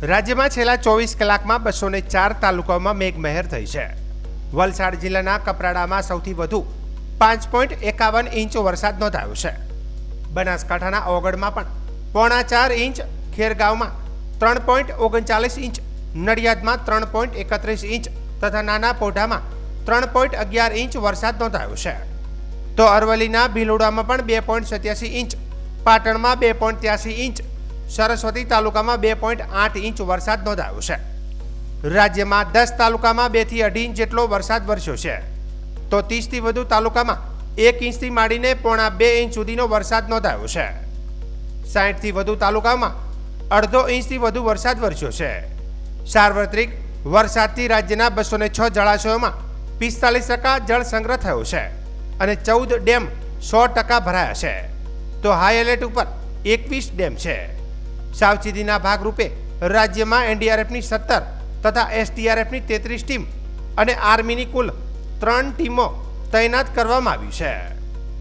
રાજ્યમાં છેલ્લા 24 કલાકમાં 204 તાલુકાઓમાં મેઘમહેર થઈ છે. વલસાડ જિલ્લાના કપરાડામાં સૌથી વધુ 5.51 ઇંચ વરસાદ નોંધાયો છે. બનાસકાંઠાના ઓગળમાં પણ 4.5 ઇંચ, ખેરગાંવમાં 3.39 ઇંચ, નડિયાદમાં 3.31 ઇંચ તથા નાના પોઢામાં 3.11 ઇંચ વરસાદ નોંધાયો છે. તો અરવલ્લીના ભીલોડામાં પણ 2.87 ઇંચ, પાટણમાં 2.83 ઇંચ, સરસ્વતી તાલુકામાં 2.8 ઇંચ વરસાદ નોંધાયો છે. રાજ્યમાં 10 તાલુકામાં 2 થી 2.5 ઇંચ જેટલો વરસાદ વરસ્યો છે. તો 30 થી વધુ તાલુકામાં 1 ઇંચથી માંડીને 1.25 ઇંચ સુધીનો વરસાદ નોંધાયો છે. 60 થી વધુ તાલુકામાં 0.5 ઇંચથી વધુ વરસાદ વરસ્યો છે. સાર્વત્રિક વરસાદથી રાજ્યના 206 જળાશયોમાં 45% જળ સંગ્રહ થયો છે અને 14 ડેમ 100% ભરાયા છે. તો હાઈ એલર્ટ ઉપર 21 ડેમ છે. સાવચેતીના ભાગરૂપે રાજ્યમાં એનડીઆરએફની 17 તથા એસડીઆરએફની 33 ટીમ અને આર્મીની કુલ 3 ટીમો તૈનાત કરવામાં આવી છે.